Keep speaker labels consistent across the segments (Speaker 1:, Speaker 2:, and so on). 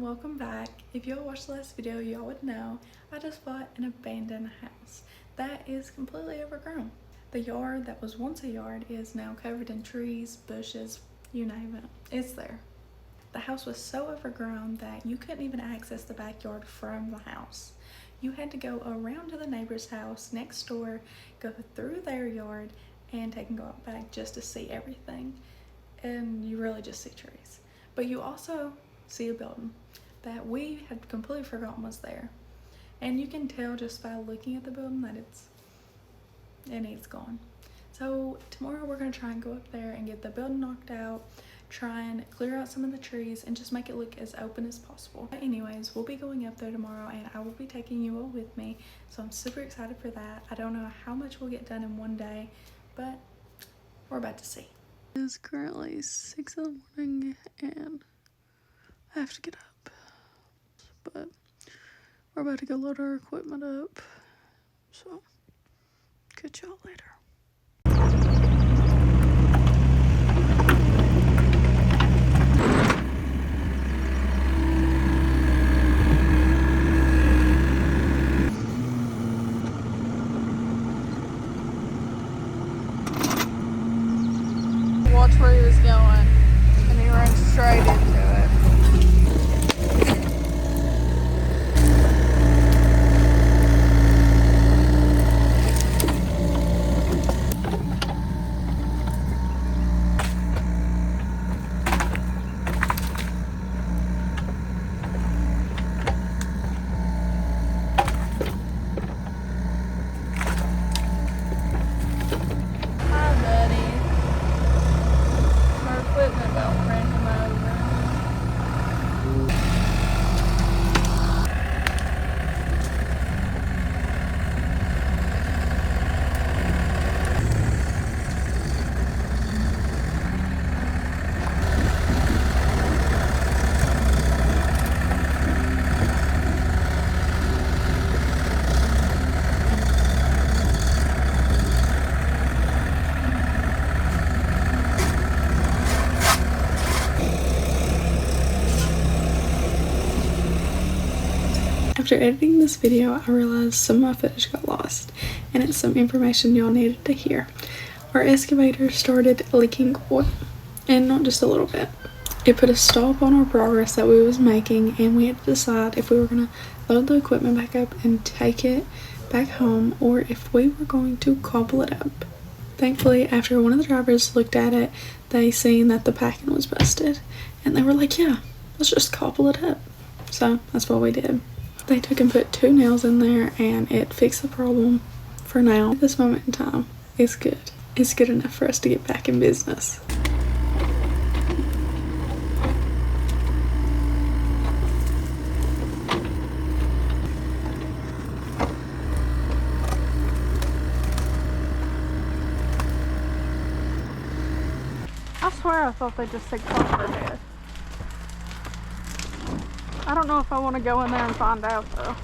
Speaker 1: Welcome back. If y'all watched the last video, y'all would know I just bought an abandoned house that is completely overgrown. The yard that was once a yard is now covered in trees, bushes, you name it. It's there. The house was so overgrown that you couldn't even access the backyard from the house. You had to go around to the neighbor's house next door, go through their yard, and go out back just to see everything. And you really just see trees. But you also see a building that we had completely forgotten was there. And you can tell just by looking at the building that it needs gone. So tomorrow we're gonna try and go up there and get the building knocked out, try and clear out some of the trees and just make it look as open as possible. But anyways, we'll be going up there tomorrow and I will be taking you all with me. So I'm super excited for that. I don't know how much we'll get done in one day, but we're about to see. It is currently 6 in the morning and I have to get up, but we're about to go load our equipment up, so catch y'all later. Watch where he was going, and he ran straight into it. After editing this video, I realized some of my footage got lost, and it's some information y'all needed to hear. Our excavator started leaking oil, and not just a little bit. It put a stop on our progress that we was making, and we had to decide if we were going to load the equipment back up and take it back home, or if we were going to cobble it up. Thankfully, after one of the drivers looked at it, they seen that the packing was busted, and they were like, yeah, let's just cobble it up. So that's what we did. They took and put 2 nails in there and it fixed the problem for now. At this moment in time, it's good. It's good enough for us to get back in business. I swear I thought they just said copper head. I don't know if I want to go in there and find out though.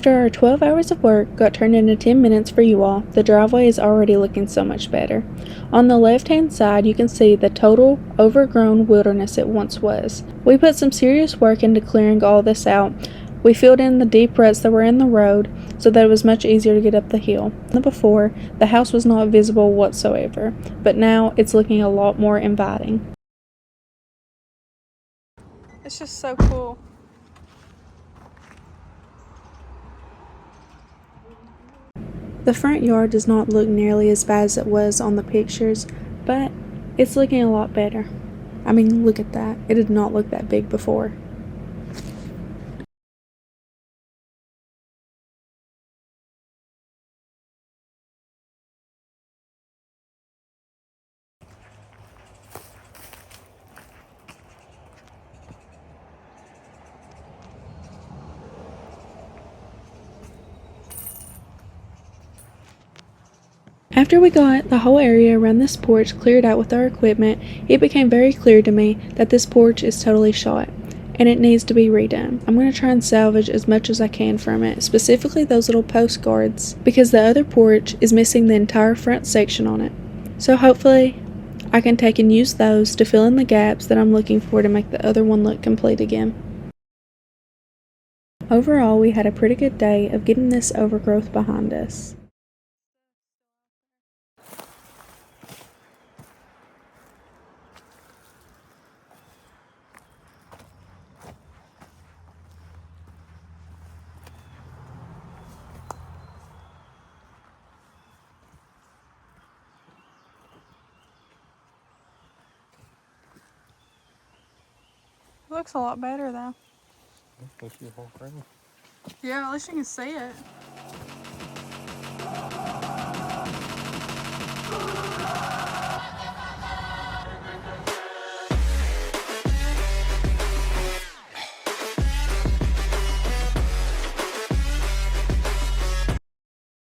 Speaker 1: After our 12 hours of work got turned into 10 minutes for you all, the driveway is already looking so much better. On the left-hand side, you can see the total overgrown wilderness it once was. We put some serious work into clearing all this out. We filled in the deep ruts that were in the road so that it was much easier to get up the hill. Before, the house was not visible whatsoever, but now it's looking a lot more inviting. It's just so cool. The front yard does not look nearly as bad as it was on the pictures, but it's looking a lot better. I mean, look at that. It did not look that big before. After we got the whole area around this porch cleared out with our equipment, it became very clear to me that this porch is totally shot, and it needs to be redone. I'm going to try and salvage as much as I can from it, specifically those little postcards, because the other porch is missing the entire front section on it. So hopefully I can take and use those to fill in the gaps that I'm looking for to make the other one look complete again. Overall, we had a pretty good day of getting this overgrowth behind us. It looks a lot better though. Yeah, at least you can see it.